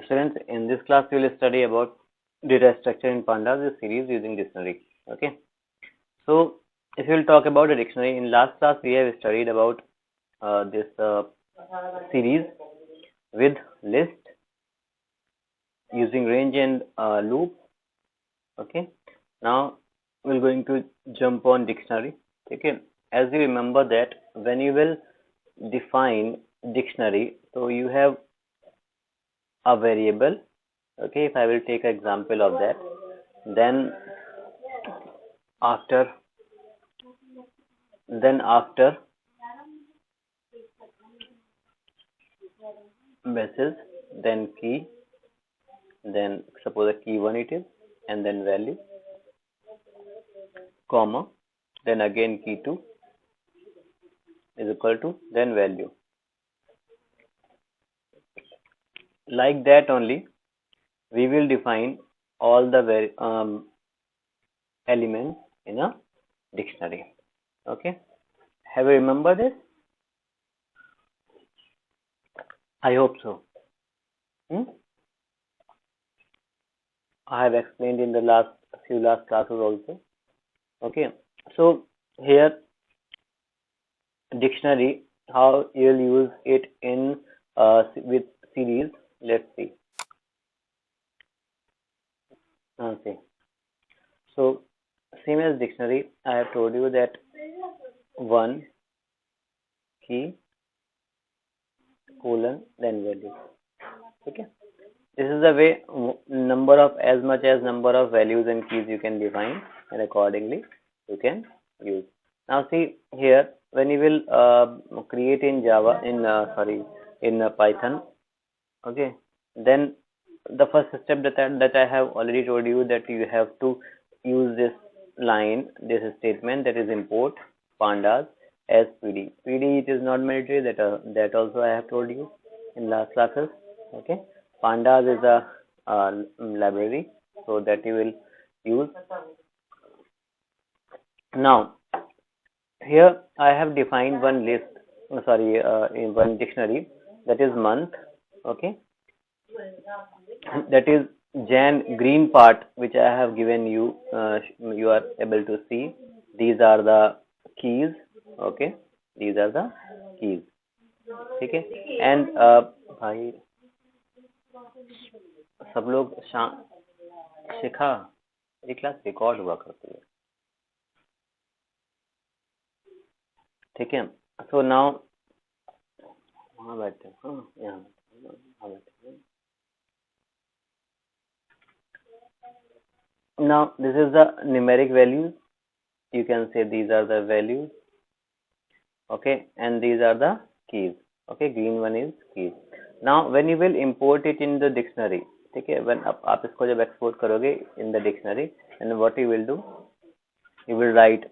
Students, in this class we will study about data structure in pandas with series using dictionary. Okay, so if we will talk about a dictionary, in last class we have studied about this series with list using range and loop. Okay, now we're going to jump on dictionary. Okay, as you remember that when you will define dictionary, so you have a variable. Okay, if I will take an example of that, then after message, then key, then suppose a key 1 it is, and then value, comma, then again key 2 is equal to then value. Like that only we will define all the elements in a dictionary. Okay, have you remember this? I hope so. I have explained in the few last classes also. Okay, so here dictionary, how you will use it in with series. Let's see. Okay, so same as dictionary, I have told you that one key colon then value. Okay, this is the way number of as much as number of values and keys you can define, and accordingly you can use. Now see here, when you will create in Java in Python, okay, then the first step that I have already told you, that you have to use this line, this statement, that is import pandas as PD. PD, it is not mandatory, that also I have told you in last classes. Okay, pandas is a library, so that you will use. Now here I have defined one list, in one dictionary, that is month. Okay, that is Jan green part, which I have given you. You are able to see these are the keys. Okay, these are the keys. Okay, and भाई सब लोग शिखा, ये class record हुआ करती है, ठीक है? So now वहाँ बैठे, हाँ यहाँ बैठे. Now this is the numeric values. You can say these are the values. Okay, and these are the keys. Okay, green one is keys. Now when you will import it in the dictionary, okay, when आप इसको जब export करोगे in the dictionary, and what you will do, you will write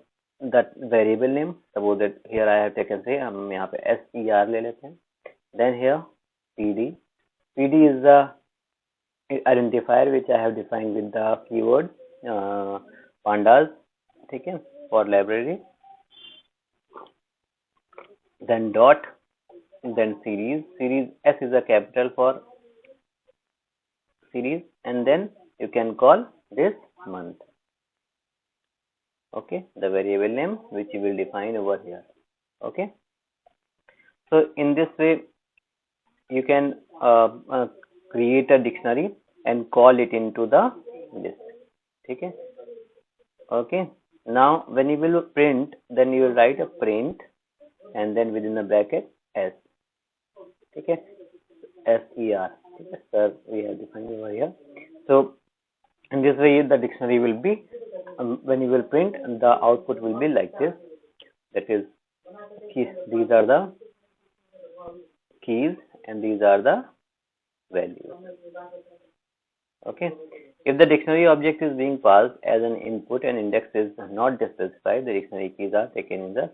that variable name. Suppose that here I have taken, say हम यहाँ पे ser ले लेते हैं. Then here pd is the identifier which I have defined with the keyword pandas, ठीक है, for library. Then dot, then series S is a capital for series, and then you can call this month. Okay, the variable name which you will define over here. Okay, so in this way you can create a dictionary and call it into the list. Okay, okay, now when you will print, then you will write a print and then within the bracket S. Okay, SER. Okay, sir, we have defined over here. So in this way the dictionary will be, when you will print, the output will be like this. That is keys, these are the keys and these are the values. Okay, if the dictionary object is being passed as an input and index is not specified, the dictionary keys are taken in the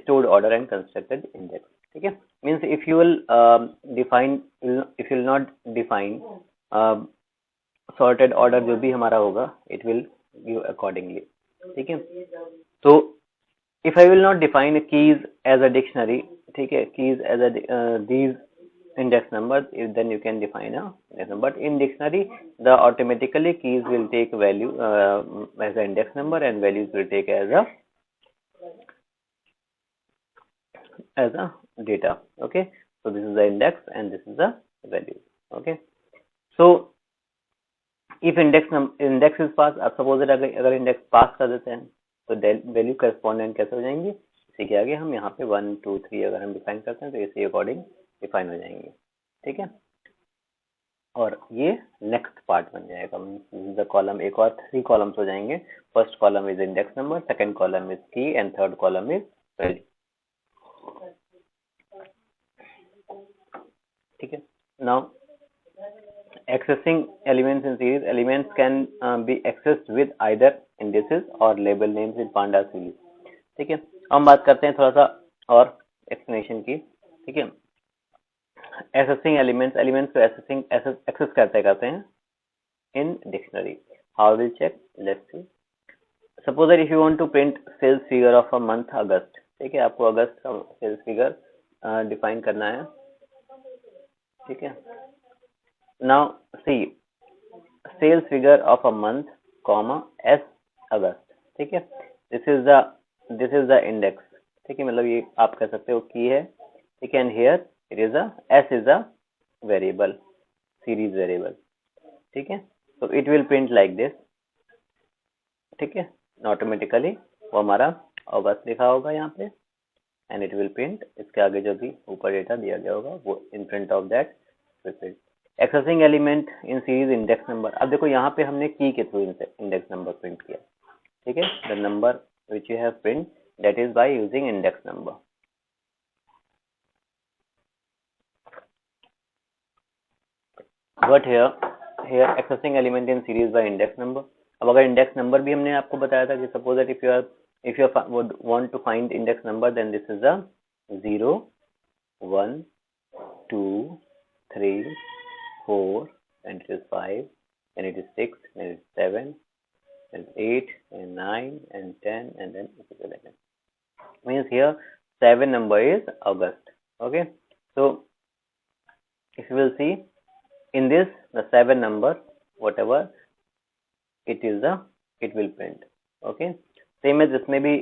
stored order and constructed index. Okay, means if you will if you will not define sorted order, जो भी हमारा होगा, it will give accordingly. ठीक है, so if I will not define keys as a dictionary, ठीक है, keys as a these index number, then you can define a index number. But in dictionary, the automatically keys will take value as an index number, and values will take as a data. Okay, so this is the index and this is the value. Okay, so if index is पास, आप suppose अगर index पास कर देते हैं तो value correspondent कैसे हो जाएंगे, इसी के आगे हम यहाँ पे 1 2 3 अगर हम डिफाइन करते हैं तो इसी अकॉर्डिंग डिफाइन हो जाएंगे. ठीक है, और ये नेक्स्ट पार्ट बन जाएगा. द कॉलम एक और 3 कॉलम्स हो जाएंगे. First column is index number, second column is key, and third column is value. ठीक है, now accessing elements in series, elements can be accessed with either indices or label names in pandas series. ठीक है, हम बात करते हैं थोड़ा सा और एक्सप्लेनेशन की. ठीक है, accessing elements को access करते हैं in dictionary. How will check? Let's see. Suppose that if you want to print sales figure of a month August. ठीक है, आपको अगस्त का सेल्स फिगर डिफाइन करना है. ठीक है, now see sales figure of a month comma s August. ठीक है, this is the index. ठीक है, मतलब ये आप कह सकते हो की है. ठीक है, and here it is a s is a variable, series variable. ठीक है, so it will print like this. ठीक है, ऑटोमेटिकली वो हमारा अगस्त लिखा होगा यहाँ पे, एंड इट विल प्रिंट. इसके आगे जो भी ऊपर डेटा दिया गया होगा वो in front of that will print. Accessing element in series index number. अब देखो यहाँ पे हमने की के थ्रू इंडेक्स नंबर प्रिंट किया. ठीक है, the number which you have print that is by using index number. But here accessing element in series by index number. अब अगर इंडेक्स नंबर भी हमने आपको बताया था कि suppose that if you want to find index number, then this is a 0 1 2 3 4, and it is 5, and it is 6, and it is 7, and 8, and 9, and 10, and then it is 11. Means here 7 number is August. Okay, so if you will see in this the 7 number, whatever it is, it will print. Okay, same as इसमें भी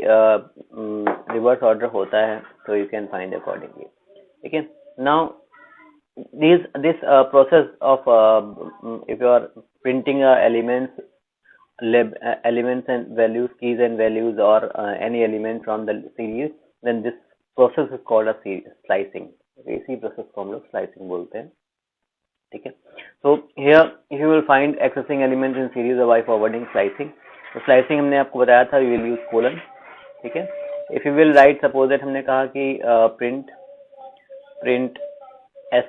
reverse order होता है, so you can find accordingly. Okay, now this process of if you are printing elements and values, keys and values, or any element from the series, then this process is called a slicing. इसी process को हम लोग slicing बोलते हैं. ठीक है, so here if you will find accessing elements in series by forwarding slicing. तो slicing हमने आपको बताया था, you will use colon. ठीक है, if you will write, suppose that हमने कहा कि print s.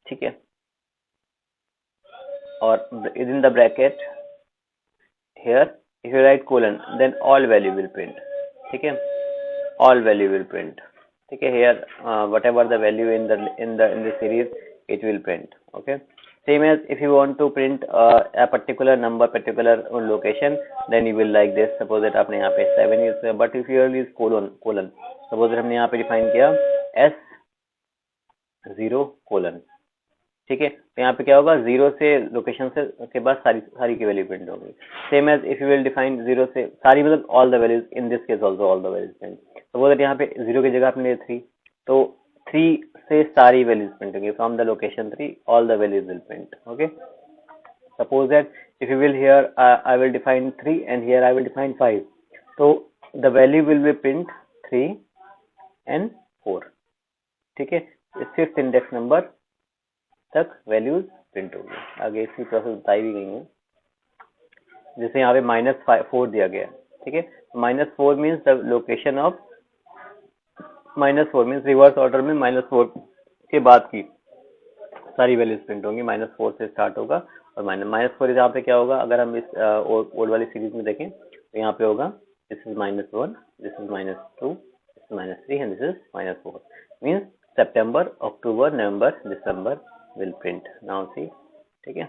ठीक है, और within the bracket here if you write colon, then all value will print. ठीक है, all value will print. ठीक है, here whatever the value in the series, it will print. Okay, same as if you want to print a particular number, particular location, then you will like this. Suppose that आपने यहाँ पे 7 use किया, but if you use colon, suppose that हमने यहाँ पे define किया s0 colon. ठीक है, तो यहाँ पे क्या होगा, 0 से लोकेशन से के बाद सारी की वैल्यू प्रिंट होगी. Same as if you will define 0 से सारी, मतलब all the values, in this case also all the values print. Suppose that यहाँ पे 0 की जगह आपने 3, तो 3 से सारी वैल्यूज प्रिंट होंगी. From the location 3 all the values will print. Okay, suppose that if you will here I will define 3 and here I will define 5, तो the value will be print 3 and 4. ठीक है, इस 5th index number तक values print होगी. आगे इसकी process बताई भी गई है. जैसे यहाँ पे -4 दिया गया. ठीक है, -4 means the location of -4 means reverse order में -4 के बाद की सारी वैल्यूज प्रिंट होंगी. -4 से स्टार्ट होगा, और -4 यहाँ पे क्या होगा, अगर हम इस ओल्ड वाली सीरीज में देखें तो यहाँ पे होगा this is -1, this is -2, this is -3, and this is -4. Means September, October, November, December will print. Now see, ठीक है,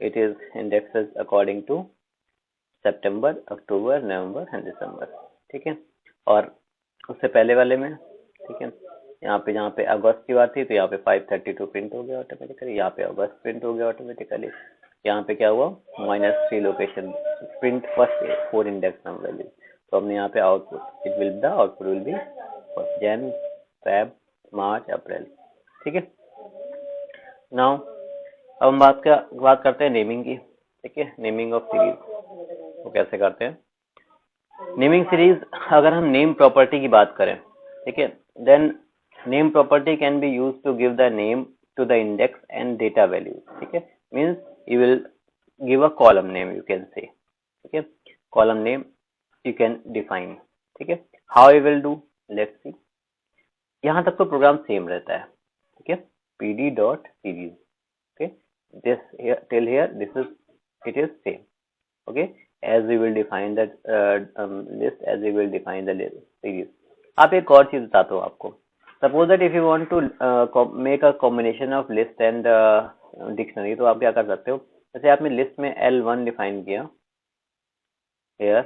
it is indexes according to September, October, November and December. ठीक है, और उससे पहले वाले में, ठीक है, यहाँ पे जहाँ पे अगस्त की बात थी तो यहाँ पे 532 प्रिंट हो गया ऑटोमेटिकली, यहाँ पे अगस्त प्रिंट हो गया ऑटोमेटिकली, यहाँ पे क्या हुआ -3 location print first 4 index number value. तो हमने यहाँ पे output it will the output will be first Jan Feb March April. ठीक है, नाउ अब हम बात करते हैं नेमिंग की। ठीक है, नेमिंग ऑफ सीरीज वो कैसे करते हैं। नेमिंग सीरीज, अगर हम नेम प्रॉपर्टी की बात करें, ठीक है, then name property can be use to give the name to the index and data value. ठीक है, means you will give a column name, you can say, ठीक है, column name you can define. ठीक है, how you will do, let's see. यहाँ तक तो programme same रहता है। ठीक है, pd dot series, okay, this here till here this is it is same, okay, as we will define that list, as we will define the list series। आप एक और चीज बताता हूँ आपको। Suppose that if you want to make a combination of list and dictionary, तो आप क्या कर सकते हो, जैसे आपने लिस्ट में L1 डिफाइन किया, here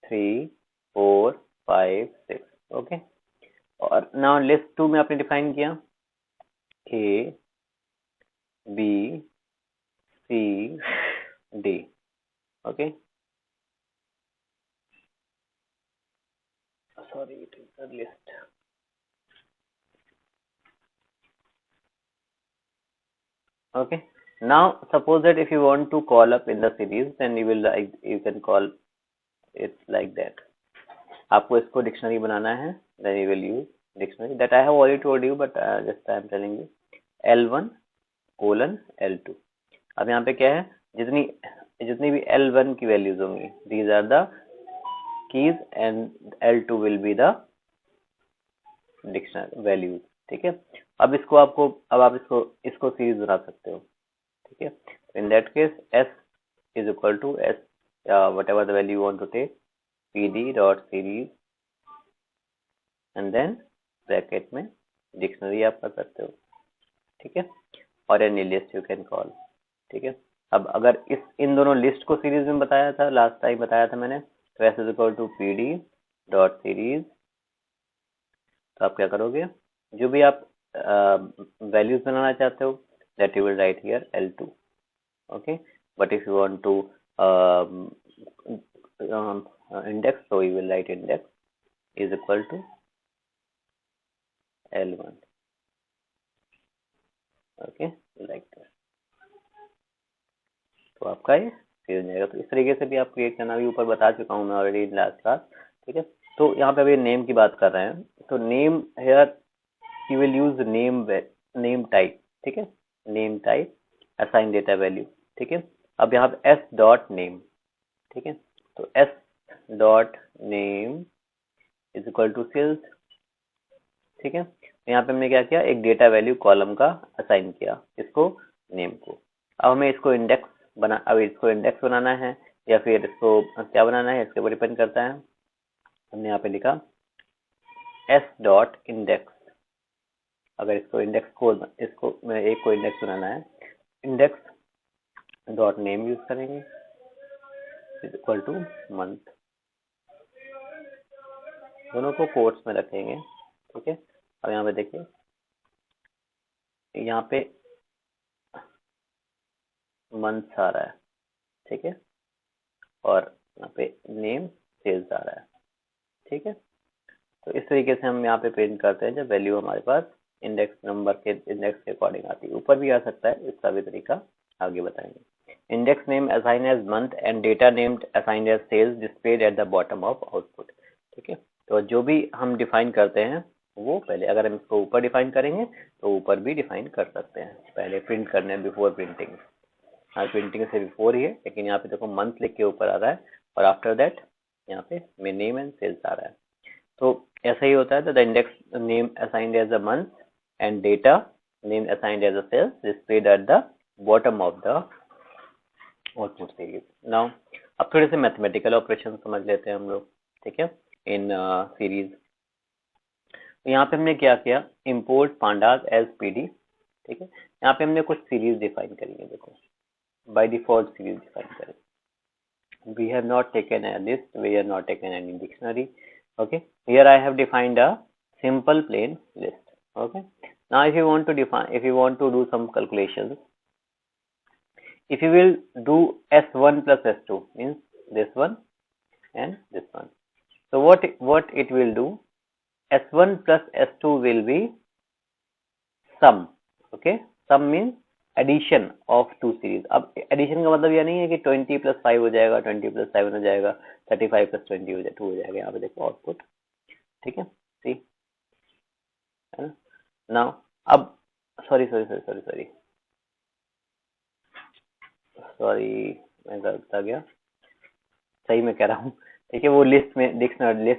3 4 5 6, ओके, और नाउ लिस्ट 2 में आपने डिफाइन किया A B C D, okay, sorry it is the list, okay, now suppose that if you want to call up in the series, then you can call it like that। आपको इसको dictionary बनाना है, then you will use dictionary that I have already told you, but just I am telling you L1 colon L2। अब यहाँ पे क्या है, जितनी जितनी भी L1 की वैल्यूज होंगी, these are the keys and L2 will be the dictionary values. ठीक है, अब आप इसको सीरीज बना सकते हो। ठीक है, in that case s is equal to s whatever the value you want to take, pd dot series and then bracket में डिक्शनरी आप कर सकते हो। ठीक है, और any list you can call. ठीक है, अब अगर इन दोनों लिस्ट को सीरीज में बताया था, लास्ट टाइम बताया था मैंने, तो s is equal to pd dot series, तो आप क्या करोगे, जो भी आप वैल्यूज बनाना चाहते हो, that you will write here L2, okay, but if you want to index, so you will write index is equal to L1, okay, like that। तो आपका ये सीरीज जाएगा। तो इस तरीके से भी आप क्रिएट करना भी ऊपर बता चुका हूँ मैं ऑलरेडी लास्ट क्लास। ठीक है, तो यहाँ पे अभी नेम की बात कर रहे हैं, तो name here you will use name type. ठीक है, name type assign data value. ठीक है, अब यहाँ पे s डॉट नेम, ठीक है, तो s dot name is equal to sales. ठीक है, यहाँ पे हमने क्या किया, एक डेटा वैल्यू कॉलम का असाइन किया, इसको नेम को। अब हमें इसको इंडेक्स बनाना है या फिर इसको क्या बनाना है, इसके ऊपर डिपेंड करता है। हमने यहाँ पे लिखा s डॉट इंडेक्स। अगर इसको इंडेक्स को एक को इंडेक्स बनाना है, इंडेक्स डॉट नेम यूज करेंगे इज इक्वल टू मंथ, दोनों को कोट्स में रखेंगे। ठीक है, अब यहाँ पे देखिए, यहाँ पे मंथ आ रहा है, ठीक है, और यहाँ पे नेम सेल्स आ रहा है। ठीक है, तो इस तरीके से हम यहाँ पे प्रिंट करते हैं जब वैल्यू हमारे पास इंडेक्स के अकॉर्डिंग आती है। ऊपर भी आ सकता है, इसका भी तरीका आगे बताएंगे। Index name assign as month and data named assign as sales displayed at the bottom of output. ठीक है, तो जो भी हम डिफाइन करते हैं वो पहले, अगर हम इसको ऊपर डिफाइन करेंगे तो ऊपर भी डिफाइन कर सकते हैं, पहले प्रिंट करने बिफोर प्रिंटिंग। हाँ, प्रिंटिंग से बिफोर ही है, लेकिन यहाँ पे देखो मंथ लिख के ऊपर आ रहा है और आफ्टर दैट यहाँ पे नेम एंड सेल्स आ रहा है। तो ऐसा ही होता है, तो the index name assigned as a month and data name assigned as a sales displayed at the bottom of the output series. Now अब थोड़े से मैथमेटिकल ऑपरेशन समझ लेते हैं हम लोग। ठीक है, इन सीरीज यहाँ पे हमने क्या किया, इंपोर्ट पांडास एज पीडी। ठीक है, यहाँ पे हमने कुछ सीरीज डिफाइन करी है, देखो बाय डिफॉल्ट सीरीज डिफाइन करें। We have not taken a list, we have not taken any dictionary, okay, here I have defined a simple plain list। Okay. Now if you want to do some calculations, if you will do S1 plus S2 means this one and this one. So what it will do, S1 plus S2 will be sum. Okay, sum means addition of two series. अब addition का मतलब यह नहीं है कि 20 plus 5 हो जाएगा, 20 plus 7 हो जाएगा, 35 प्लस 20 हो जाएगा, 2 हो जाएगा. यहाँ पे देखो आउटपुट. ठीक है, सी है ना. नाउ अब सॉरी मैं गलत आ गया. सही मैं कह रहा हूँ. ठीक है, वो लिस्ट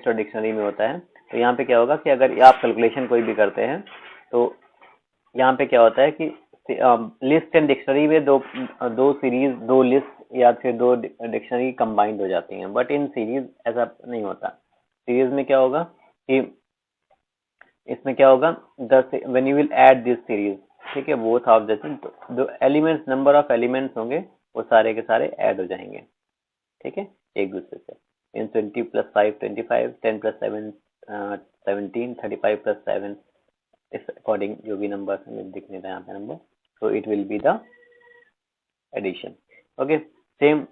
और डिक्शनरी में होता है. तो यहाँ पे क्या होगा कि अगर आप कैलकुलेशन कोई भी करते हैं तो यहाँ पे क्या होता है कि लिस्ट एंड डिक्शनरी में दो सीरीज, दो लिस्ट या फिर दो डिक्शनरी कंबाइंड हो जाती हैं. बट इन सीरीज ऐसा नहीं होता. सीरीज में क्या होगा कि इसमें क्या होगा, when you will add this series, ठीक है, बोथ ऑफ दो एलिमेंट्स, नंबर ऑफ एलिमेंट्स होंगे वो सारे के सारे ऐड हो जाएंगे. ठीक है, एक दूसरे से. इन 20 प्लस 5 25, 10 प्लस 7 17, 35 प्लस 7, इस अकॉर्डिंग जो भी नंबर हमें दिख नहीं रहा यहाँ पे number, so it will be the addition. Okay, same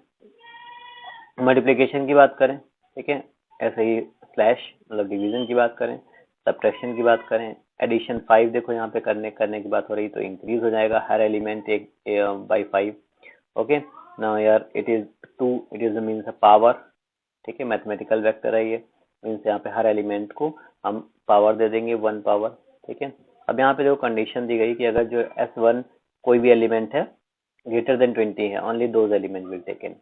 multiplication की बात करें, ठीक है, ऐसे ही स्लैश मतलब डिवीजन की बात करें, सब्ट्रैक्शन की बात करें, एडिशन 5 देखो यहाँ पे करने की बात हो रही, तो इंक्रीज हो जाएगा हर एलिमेंट एक बाई 5. ओके, नाउ यार it is 2, it is means a power. ठीक है, मैथमेटिकल वेक्टर है ये, मीन्स यहाँ पे हर एलिमेंट को हम पावर दे देंगे 1 पावर. ठीक है, अब यहाँ पे जो कंडीशन दी गई कि अगर जो S1 कोई भी एलिमेंट है ग्रेटर देन 20 है, only those element will taken.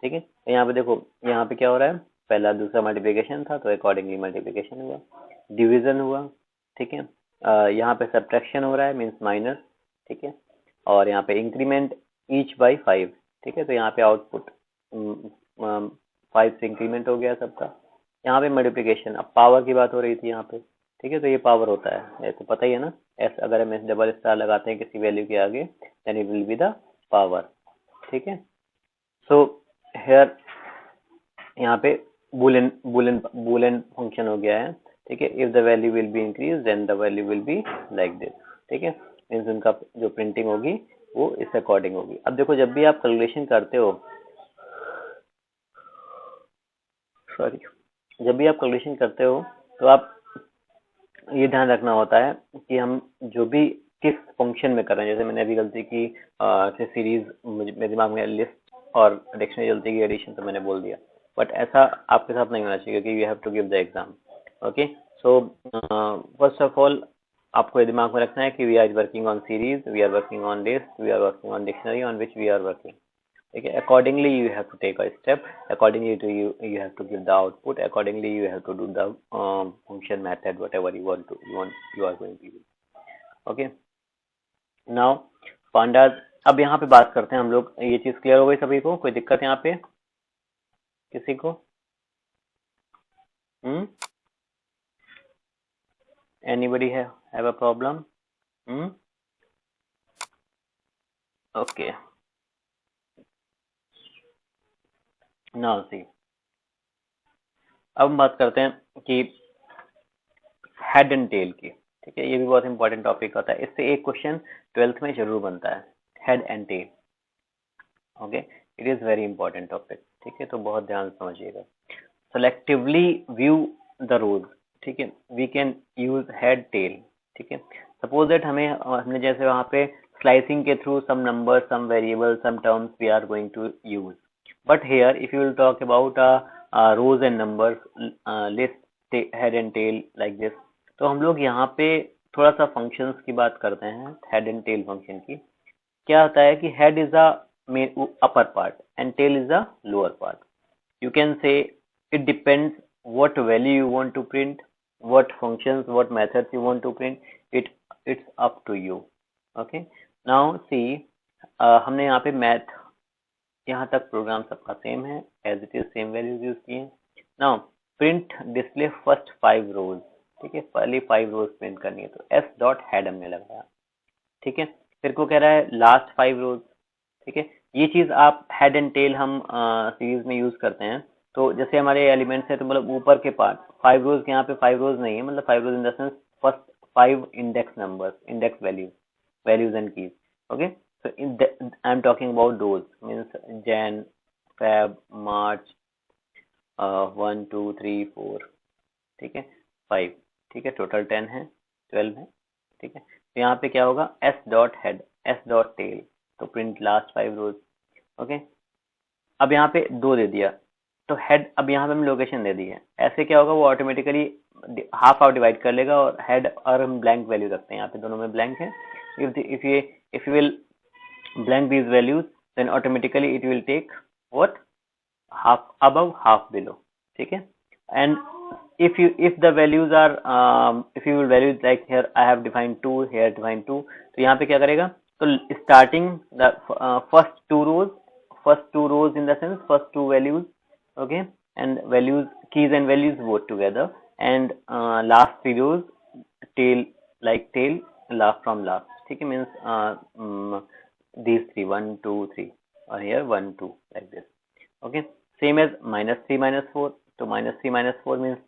ठीक है, तो यहाँ पे देखो, यहाँ पे क्या हो रहा है, पहला दूसरा मल्टीप्लिकेशन था तो अकॉर्डिंगली मल्टीप्लिकेशन हुआ, डिवीजन हुआ. ठीक है, यहाँ पे सब्ट्रैक्शन हो रहा है मीन्स माइनस. ठीक है, और यहाँ पे इंक्रीमेंट ईच बाई 5. ठीक है, तो यहाँ पे आउटपुट 5 से इंक्रीमेंट हो गया सबका. यहाँ पे मल्टीप्लिकेशन, अब पावर की बात हो रही थी यहाँ पे. ठीक है, तो ये पावर होता है, ये तो पता ही है ना. एस अगर हम डबल स्टार लगाते हैं किसी वैल्यू के आगे, then it will be the power. ठीक है, सो हियर यहाँ पे बुलियन फंक्शन हो गया है. ठीक है, if the value will be increase then the value will be like this. ठीक है, मीन्स उनका जो प्रिंटिंग होगी वो इस अकॉर्डिंग होगी. अब देखो, जब भी आप कैलकुलेशन करते हो, जब भी आप कैलकुलेशन करते हो तो आप ये ध्यान रखना होता है कि हम जो भी किस फंक्शन में कर रहे हैं. जैसे मैंने अभी गलती की सीरीज, मेरे दिमाग में लिस्ट और डिक्शनरी गलती की एडिशन, तो मैंने बोल दिया. बट ऐसा आपके साथ नहीं होना चाहिए क्योंकि you have to give the exam. Okay, so first of all आपको ये दिमाग में रखना है कि we are working on series, we are working on list, we are working on dictionary on which we are working. Okay, accordingly you have to take a step, accordingly to you have to give the output, accordingly you have to do the function method, whatever you are going to use. Okay, now pandas. अब यहाँ पे बात करते हैं हम लोग, ये चीज क्लियर हो गई सभी को, कोई दिक्कत यहाँ पे किसी को? Anybody have a problem? Okay, now see, अब हम बात करते हैं कि हेड एंड टेल की. ठीक है, ये भी बहुत इंपॉर्टेंट टॉपिक होता है. इससे एक क्वेश्चन 12th में जरूर बनता है, head and tail. Okay, it is very important topic. ठीक है, तो बहुत ध्यान से समझिएगा. Selectively view the rows. ठीक है, we can use head tail. ठीक है, सपोज दैट हमने जैसे वहाँ पे स्लाइसिंग के through some number, some variable, some terms we are going to use. But here if you will talk about rows and numbers, list, head and tail like this, तो हम लोग यहाँ पे थोड़ा सा फंक्शंस की बात करते हैं, हेड एंड टेल फंक्शन की. क्या होता है कि head is a upper part and tail is the lower part. You can say it depends what value you want to print, what functions, what methods you want to print. It's up to you. Okay, now see, हमने यहाँ पे math यहाँ तक programme सबका same है, as it is same values use किए. Now print display first 5 rows. ठीक है, पहली 5 रोज प्रिंट करनी है, तो एस डॉट हेड हमने लगाया. ठीक है, फिर को कह रहा है लास्ट 5 रोज. ठीक है, ये चीज आप हेड एंड टेल हम सीरीज में यूज करते हैं. तो जैसे हमारे एलिमेंट्स है, तो मतलब ऊपर के पार्ट 5 रोज, यहाँ पे 5 रोज नहीं है, मतलब 5 rows in the sense first 5 index numbers, index values and keys. Okay, so I'm talking about those, means Jan, Feb, March, 1 2 3 4, ठीक है, 5, ठीक है, टोटल 10 है, 12 है, ठीक है। तो यहाँ पे क्या होगा, s dot head, s dot tail, तो प्रिंट लास्ट 5 रोज। ओके, अब यहाँ पे 2 दे दिया, तो हेड, अब यहाँ पे हम लोकेशन दे दी है, ऐसे क्या होगा, वो ऑटोमेटिकली हाफ आउट डिवाइड कर लेगा, और हेड और हम ब्लैंक वैल्यू रखते हैं, यहाँ पे दोनों में ब्लैंक है। If you will blank these values, then automatically it will take what, half above, half below, ठीक है। And if the values are if you will value like here I have defined 2, here defined 2, तो यहाँ पे क्या करेगा, तो starting the first two rows in the sense first two values, okay, and values, keys and values both together, and last three rows tail, like tail, last from last, ठीक है, means these three, 1 2 3, or here 1 2, like this. Okay, same as -3 -4, तो -3 -4 means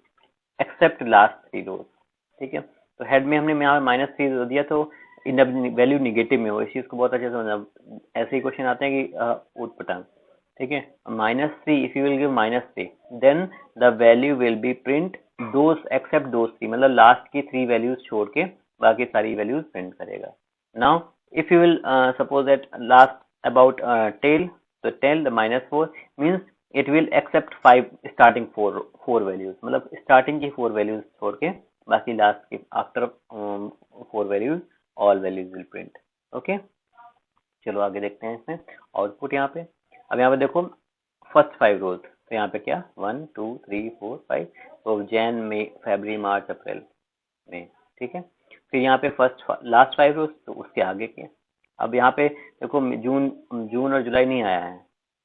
except last three rows, ठीक है। तो head में हमने यहाँ -3 दे दिया, तो इन वैल्यू निगेटिव में हो, इस चीज को बहुत अच्छे से समझना। ऐसे ही क्वेश्चन आते हैं कि उटपटांग, ठीक है, -3, if you will give -3, then the value will be print those except those 3, मतलब लास्ट की 3 वैल्यूज छोड़ के बाकी सारी वैल्यूज प्रिंट करेगा। Now if you will suppose that last about tail, so tail the -4 means it will accept 5 starting 4 values, मतलब starting की 4 values छोड़ के बाकी last की after 4 values all values will print। okay, चलो आगे देखते हैं इसमें आउटपुट। यहाँ पे अब यहाँ पे देखो फर्स्ट 5 रोज, तो यहाँ पे क्या 1 2 3 4 5, तो जैन, मई, फरवरी, मार्च, अप्रैल, मई, ठीक है। फिर यहाँ पे फर्स्ट लास्ट 5 रोज, तो उसके आगे के। अब यहाँ पे देखो जून और जुलाई नहीं आया है,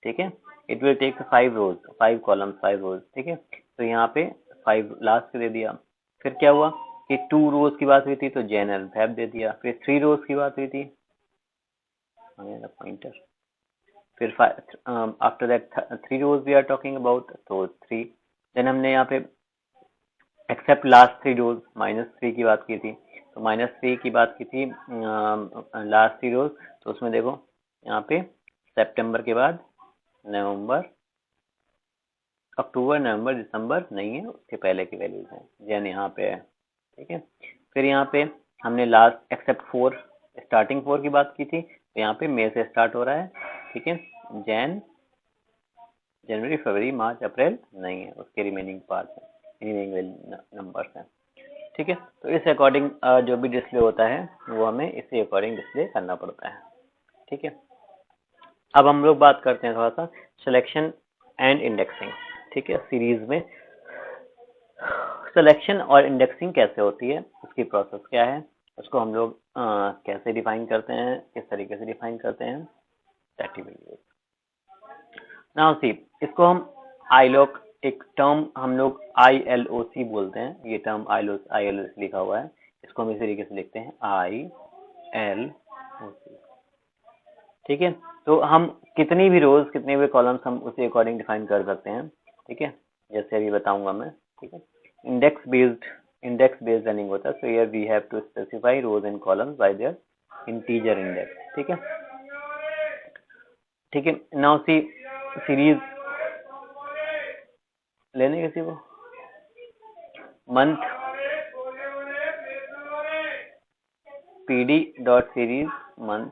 ठीक है, it will take 5 rows, 5 column, 5 rows, ठीक है। तो यहाँ पे 5 लास्ट के दे दिया। फिर क्या हुआ कि 2 रोज की बात हुई थी, तो जनवरी फेब दे दिया। फिर 3 रोज की बात हुई थी, पॉइंटर, फिर after that 3 rows we are talking about, तो 3, देन हमने यहाँ पे एक्सेप्ट लास्ट 3 रोज -3 की बात की थी, तो -3 की बात की थी लास्ट 3 रोज, तो उसमें देखो यहाँ पे सितंबर के बाद नवंबर, अक्टूबर, नवंबर, दिसंबर नहीं है, उसके पहले की वैल्यूज हैं, जैन यहाँ पे है, ठीक है। फिर यहाँ पे हमने लास्ट एक्सेप्ट 4, स्टार्टिंग 4 की बात की थी, तो यहाँ पे मई से स्टार्ट हो रहा है, ठीक है, जैन, जनवरी, फरवरी, मार्च, अप्रैल नहीं है, उसके रिमेनिंग पार्ट है, रिमेनिंग नंबर्स हैं, ठीक है। तो इस अकॉर्डिंग जो भी डिस्प्ले होता है वो हमें इसी अकॉर्डिंग डिस्प्ले करना पड़ता है, ठीक है। अब हम लोग बात करते हैं थोड़ा सा सिलेक्शन एंड इंडेक्सिंग, ठीक है। सीरीज में सिलेक्शन और इंडेक्सिंग कैसे होती है, उसकी प्रोसेस क्या है, उसको हम लोग कैसे डिफाइन करते हैं, किस तरीके से डिफाइन करते हैं, that will use. Now see, इसको हम आईलॉक, एक टर्म हम लोग ILOC बोलते हैं, ये टर्म ILOC लिखा हुआ है, इसको हम इस तरीके से लिखते हैं ILOC, ठीक है। तो हम कितनी भी रोज, कितने भी कॉलम्स हम उसी अकॉर्डिंग डिफाइन कर सकते हैं, ठीक है, जैसे अभी बताऊंगा मैं, ठीक है। इंडेक्स बेस्ड रनिंग होता है, so here we have to specify rows and columns by their integer index, ठीक है, ठीक है। नाउ सी, सीरीज लेने किसी को, मंथ PD.series मंथ,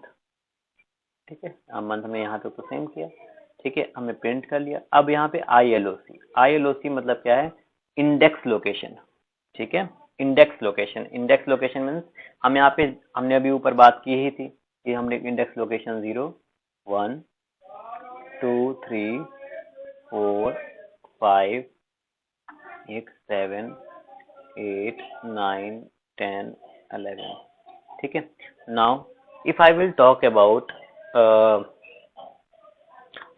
ठीक है, मंथ में यहाँ पे तो सेम किया, ठीक है, हमने प्रिंट कर लिया। अब यहाँ पे ILOC मतलब क्या है, इंडेक्स लोकेशन, ठीक है, इंडेक्स लोकेशन मीन्स हम यहाँ पे, हमने अभी ऊपर बात की ही थी कि हमने इंडेक्स लोकेशन 0 1 2 3 4 5 6 7 8 9 10 11, ठीक है। Now if I will talk about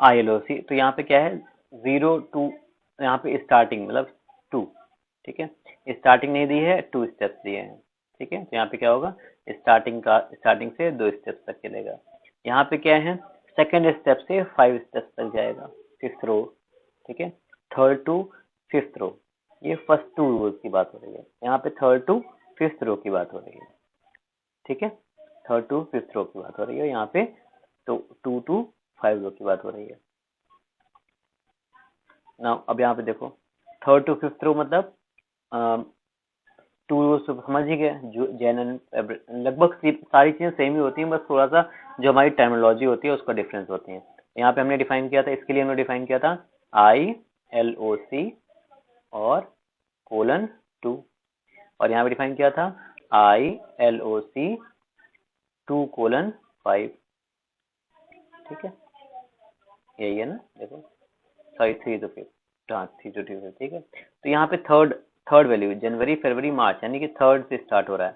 ILOC, तो यहाँ पे क्या है 0 2, यहाँ पे स्टार्टिंग मतलब 2, ठीक है, स्टार्टिंग नहीं दी है, 2 स्टेप्स दिए हैं, ठीक है। तो यहाँ पे क्या होगा, स्टार्टिंग से 2 स्टेप्स तक चलेगा। यहाँ पे क्या है, सेकंड स्टेप से 5 स्टेप्स तक जाएगा, 5th रो, ठीक है, 3rd to 5th रो, ये फर्स्ट 2 रोज की बात हो रही है। यहाँ पे 3rd to 5th रो की बात हो रही है, ठीक है, 3rd to 5th रो की बात हो रही है यहाँ पे, तो 2 to 5 रो की बात हो रही है। नाउ अब यहाँ पे देखो 3rd to 5th रो मतलब 2 रो समझ ही गए, जो जैन लगभग सारी चीजें सेम ही होती हैं, बस थोड़ा सा जो हमारी टर्मिनोलॉजी होती है उसका डिफरेंस होती है। यहाँ पे हमने डिफाइन किया था, इसके लिए हमने डिफाइन किया था ILOC और :2, और यहाँ पे डिफाइन किया था ILOC 2:5, ठीक है, यही है ना, देखो सॉरी 3 to 5, हाँ 3 to 2, ठीक है। तो यहाँ पे थर्ड वैल्यू जनवरी फरवरी मार्च यानी कि 3rd से स्टार्ट हो रहा है,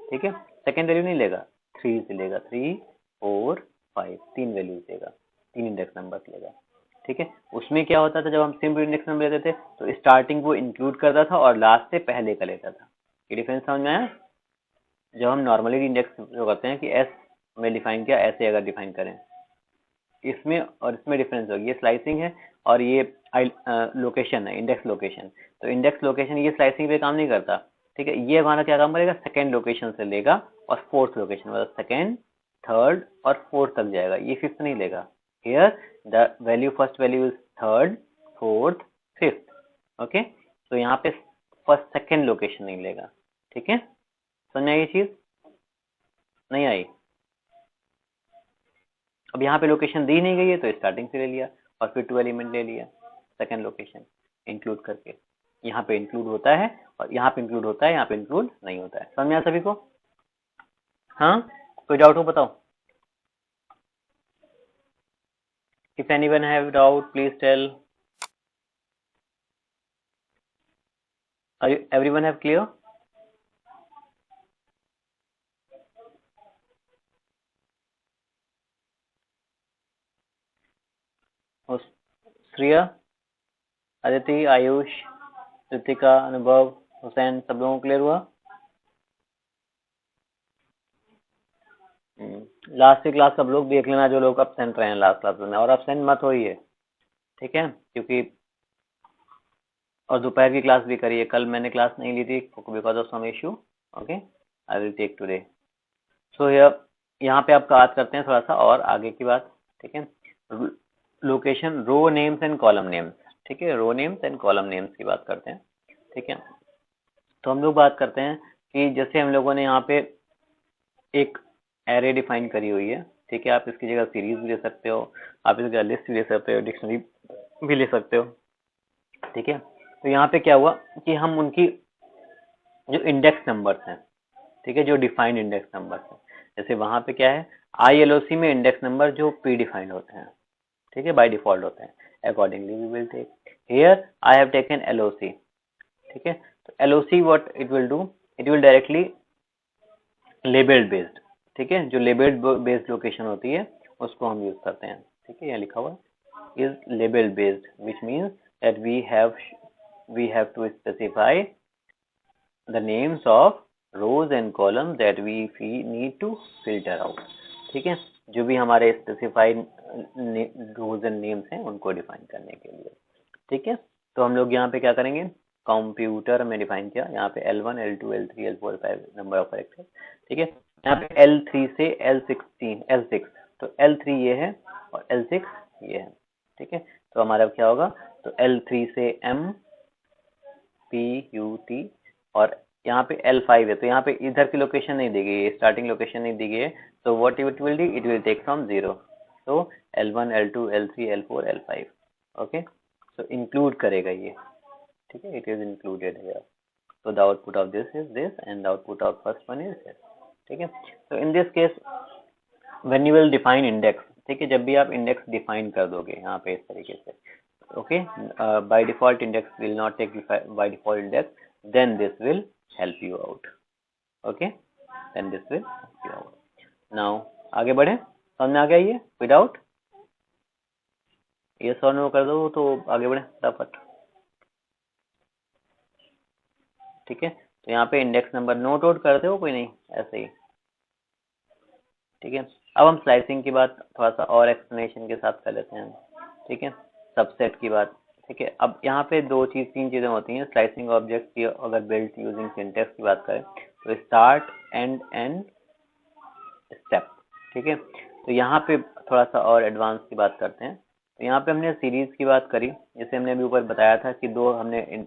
ठीक है। सेकेंड वैल्यू नहीं लेगा, 3 से लेगा, 3, 4, 5, 3 वैल्यूज लेगा, 3 इंडेक्स नंबर लेगा, ठीक है। उसमें क्या होता था, जब हम सिंपल इंडेक्स नंबर लेते थे तो स्टार्टिंग वो इंक्लूड करता था और लास्ट से पहले का लेता था। ये डिफरेंस समझ में आया? जब हम नॉर्मली इंडेक्स जो करते हैं कि एस में डिफाइन किया, ऐसे अगर डिफाइन करें, इसमें और इसमें डिफरेंस होगी। ये स्लाइसिंग है और ये लोकेशन है, इंडेक्स लोकेशन। तो इंडेक्स लोकेशन ये स्लाइसिंग पे काम नहीं करता, ठीक है। ये हमारा क्या काम करेगा, सेकेंड लोकेशन से लेगा और 4th लोकेशन, मतलब सेकेंड, 3rd और 4th तक जाएगा, ये 5th नहीं लेगा। Here the value, first value is 3rd, 4th, 5th, okay. तो यहाँ पे फर्स्ट सेकेंड लोकेशन नहीं लेगा, ठीक है। समझ में आई ये चीज? नहीं आई? अब यहाँ पे लोकेशन दी नहीं गई है तो स्टार्टिंग से ले लिया और फिर 2 एलिमेंट ले लिया, सेकंड लोकेशन इंक्लूड करके। यहाँ पे इंक्लूड होता है और यहाँ पे इंक्लूड होता है, यहाँ पे इंक्लूड नहीं होता है। समझ में आया सभी को? हाँ, कोई डाउट हो बताओ। If anyone have doubt please tell. Everyone have clear? Shreya, Aditi, Ayush, Ritika, Anubhav, Hussain, सब लोगों को क्लियर हुआ? लास्ट की क्लास सब लोग देख लेना, जो लोग अब्सेंट रहे हैं लास्ट क्लास में, और अब्सेंट मत होइए, ठीक है, क्योंकि और दोपहर की क्लास भी करिए। कल मैंने क्लास नहीं ली थी because of some issue, okay, I will take today. So यहाँ पे आप बात करते हैं थोड़ा सा और आगे की बात, ठीक है। Location, row names and column names, ठीक है, row names and column names की बात करते हैं, ठीक है। तो हम लोग बात करते हैं कि जैसे हम लोगों ने यहाँ पे एक एरे डिफाइन करी हुई है, ठीक है। आप इसकी जगह सीरीज भी ले सकते हो, आप इसकी जगह लिस्ट भी ले सकते हो, डिक्शनरी भी ले सकते हो, ठीक है। तो यहाँ पे क्या हुआ कि हम उनकी जो इंडेक्स नंबर्स हैं, ठीक है, जो डिफाइंड इंडेक्स नंबर्स हैं, जैसे वहां पे क्या है, ILOC में इंडेक्स नंबर जो प्री डिफाइंड होते हैं, ठीक है, बाय डिफॉल्ट होते हैं, accordingly we will take here I have taken LOC, ठीक है। तो LOC what it will do, it will directly labelled based, ठीक है, जो लेबल्ड बेस्ड लोकेशन होती है उसको हम यूज करते हैं, ठीक है। यहाँ लिखा हुआ is label based, which means that we have to specify the names of rows and columns that we need to filter out, ठीक है। जो भी हमारे स्पेसिफाइड रोज एंड नेम्स हैं उनको डिफाइन करने के लिए, ठीक है। तो हम लोग यहाँ पे क्या करेंगे, कंप्यूटर में डिफाइन किया, यहाँ पे L1, L2, L3, L4, L5 number of character, ठीक है। यहाँ पे L3 से L6, तो L3 ये है और L6 ये है, ठीक है। तो हमारा क्या होगा, तो L3 से MPUT, और यहाँ पे L5 है, तो यहाँ पे इधर की लोकेशन नहीं दी गई है, स्टार्टिंग लोकेशन नहीं दी गई है, तो what it will do, it will take from 0, तो L1, L2, L3, L4, L5, okay. तो इंक्लूड करेगा ये, ठीक है, it is included here. So the output of this is this and the output of first one is this, ठीक है। तो in this case when you will define index, ठीक है, जब भी आप इंडेक्स डिफाइन कर दोगे यहाँ पे इस तरीके से, okay, by default index will not take by default index, then this will help you out, okay, then this will help you out. Now आगे बढ़े, समझ में आ गया ये विदाउट, ये सॉल्व कर दो तो आगे बढ़े फटाफट, ठीक है। तो यहाँ पे इंडेक्स नंबर नोट आउट करते हो कोई नहीं, ऐसे ही, ठीक है। अब हम स्लाइसिंग की बात थोड़ा सा और एक्सप्लेनेशन के साथ कर लेते हैं, ठीक है, सबसेट की बात, ठीक है। अब यहाँ पे तीन चीजें होती हैं स्लाइसिंग ऑब्जेक्ट की, अगर बिल्ट यूजिंग सिंटेक्स की बात करें तो स्टार्ट एंड एंड स्टेप। ठीक है, तो यहाँ पे थोड़ा सा और एडवांस की बात करते हैं। तो यहाँ पे हमने सीरीज की बात करी, जैसे हमने अभी ऊपर बताया था कि दो हमने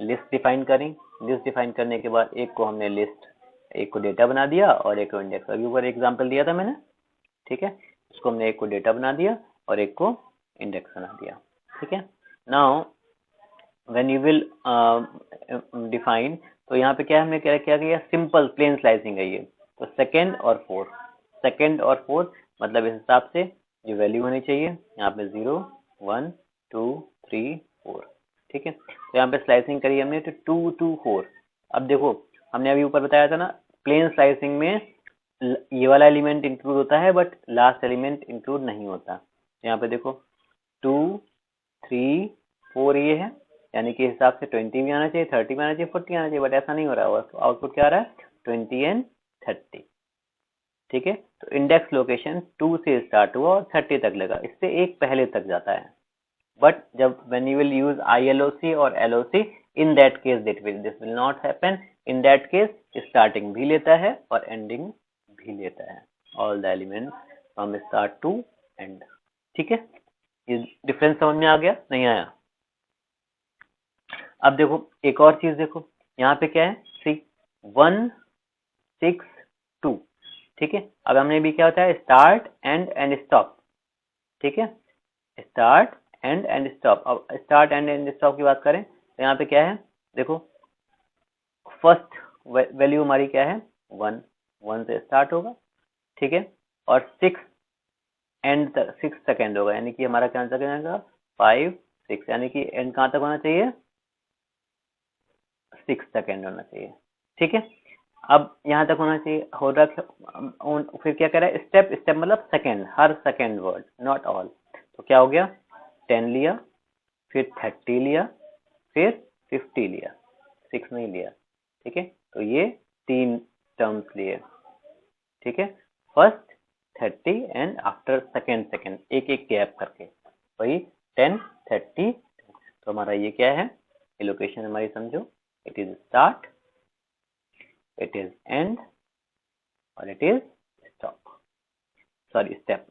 लिस्ट डिफाइन करी। लिस्ट डिफाइन करने के बाद एक को हमने लिस्ट, एक को डेटा बना दिया और एक को इंडेक्स। अभी ऊपर एग्जांपल दिया था मैंने, ठीक है, इसको हमने एक को डेटा बना दिया और एक को इंडेक्स बना दिया। ठीक है, now when you will define, तो यहाँ पे क्या हमने क्या क्या किया, सिंपल प्लेन स्लाइसिंग है ये। तो सेकंड और फोर्थ, सेकंड और फोर्थ मतलब इस हिसाब से जो वैल्यू होनी चाहिए यहाँ पे 0 1 2 3 4। ठीक है, तो यहाँ पे स्लाइसिंग करी हमने तो 2 2 4। अब देखो हमने अभी ऊपर बताया था ना, प्लेन स्लाइसिंग में ये वाला एलिमेंट इंक्लूड होता है बट लास्ट एलिमेंट इंक्लूड नहीं होता। तो यहाँ पे देखो 2 3 4 ये है, यानी कि हिसाब से 20 भी आना चाहिए, 30 भी आना चाहिए, 40 आना चाहिए, बट ऐसा नहीं हो रहा है। आउटपुट क्या आ रहा है, 20 एंड 30। ठीक है, तो इंडेक्स लोकेशन 2 से स्टार्ट हुआ और 30 तक लगा, इससे एक पहले तक जाता है। बट जब when you will use ILOC और LOC, in that case this will not happen. In that case starting भी लेता है और ending भी लेता है, all the elements from start to end। ठीक है, ये डिफरेंस समझ में आ गया, नहीं आया? अब देखो एक और चीज देखो, यहाँ पे क्या है, सी 1 6 2। ठीक है, अब हमने भी क्या होता है, स्टार्ट एंड स्टॉप। ठीक है, स्टार्ट एंड स्टॉप। अब स्टार्ट एंड स्टॉप की बात करें तो यहाँ पे क्या है, देखो फर्स्ट वैल्यू हमारी क्या है, 1 1 से स्टार्ट होगा। ठीक है, और 6 एंड तक 6 सेकेंड होगा, यानी कि हमारा क्या आंसर जाएगा 5 6, यानी कि एंड कहाँ तक होना चाहिए, 6 सेकेंड होना चाहिए। ठीक है, अब यहाँ तक होना चाहिए, हो रहा। फिर क्या कह रहा है, स्टेप, स्टेप मतलब second, her second word, not all. तो क्या हो गया, 10 लिया, फिर 30 लिया, फिर 50 लिया, 6 नहीं लिया। ठीक है, तो ये 3 टर्म्स लिए। ठीक है, first 30 and after second second, एक एक गैप करके, वही 10 30। तो हमारा ये क्या है, ये लोकेशन हमारी समझो, it is start, it is end और it is stop, sorry step.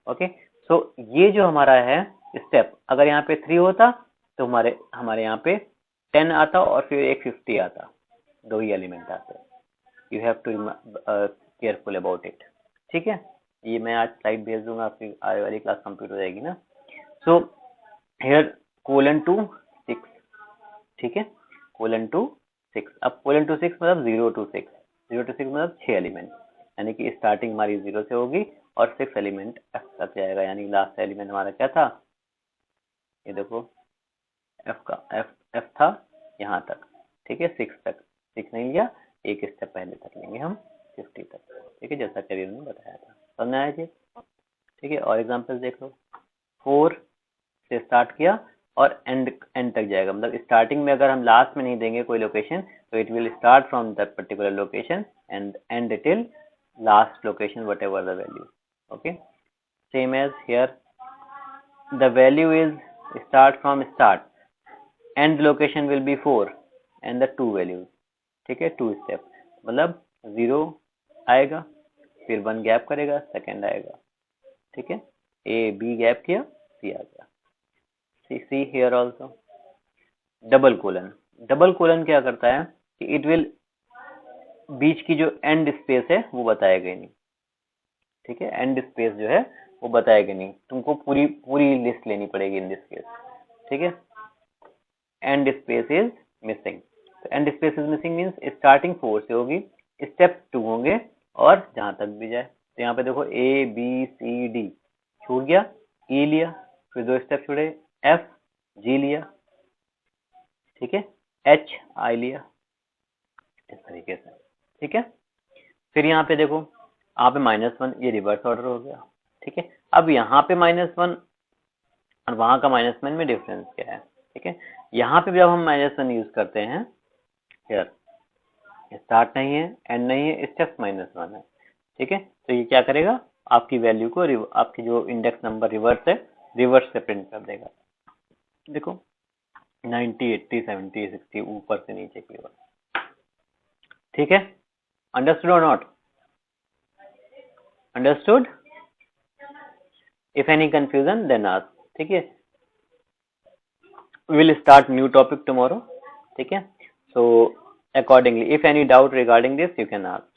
Okay, so ये जो हमारा है स्टेप, अगर यहाँ पे 3 होता तो हमारे यहाँ पे 10 आता और फिर एक 50 आता, दो ही एलिमेंट आते। You have to careful about it. ठीक है, ये मैं आज स्लाइड भेज दूंगा, आपकी आने वाली क्लास कंप्लीट हो जाएगी ना। So here colon to 6। ठीक है, कोलन टू 6। अब कोलन टू 6 मतलब 0 to 6, 0 to 6 मतलब 6 एलिमेंट, यानी कि स्टार्टिंग हमारी 0 से होगी और 6 एलिमेंट एफ तक जाएगा, यानी लास्ट एलिमेंट हमारा क्या था, ये देखो एफ का एफ था यहाँ तक। ठीक है, 6 तक, 6 नहीं लिया, एक स्टेप पहले तक लेंगे हम 50 तक। ठीक है, जैसा करियर ने बताया था, समझ आया जी? ठीक है, और एग्जांपल देख लो, 4 से स्टार्ट किया और एंड तक जाएगा, मतलब स्टार्टिंग में अगर हम लास्ट में नहीं देंगे कोई लोकेशन तो it will start from that particular location and and till last location whatever the value. Okay, same as here, the value is start from start, end location will be 4 and the 2 values. ठीक है, 2 step मतलब 0 आएगा, फिर 1 gap करेगा, second आएगा। ठीक है, A B gap किया, सी आ गया, see here also. Double colon, double colon क्या करता है कि इट विल, बीच की जो एंड स्पेस है वो बताएगा ही नहीं। ठीक है, एंड स्पेस जो है वो बताएगा नहीं, तुमको पूरी पूरी लिस्ट लेनी पड़ेगी इन दिस केस। ठीक है, एंड स्पेस इज मिसिंग, तो and space is missing means starting 4 से होगी, स्टेप 2 होंगे और जहां तक भी जाए। तो यहाँ पे देखो ए बी सी डी छूट गया, ई लिया, फिर 2 स्टेप छूटे, एफ जी लिया, ठीक है, एच आई लिया, इस तरीके से। ठीक है, फिर यहाँ पे देखो, यहाँ पे -1, ये रिवर्स ऑर्डर हो गया। ठीक है, अब यहाँ पे -1 और वहां का -1 में डिफरेंस क्या है। ठीक है, यहाँ पे जब हम -1 यूज करते हैं, हियर स्टार्ट नहीं है, एंड नहीं है, स्टेप -1 है। ठीक है, तो ये क्या करेगा, आपकी वैल्यू को, आपकी जो इंडेक्स नंबर रिवर्स है, रिवर्स से प्रिंट कर देगा। देखो 90 80 70 60 ऊपर से नीचे की ओर। ठीक है, अंडरस्टूड और not? Understood? If any confusion then ask, ठीक है। Will start new topic tomorrow, ठीक है। सो accordingly, if any doubt regarding this, you can ask.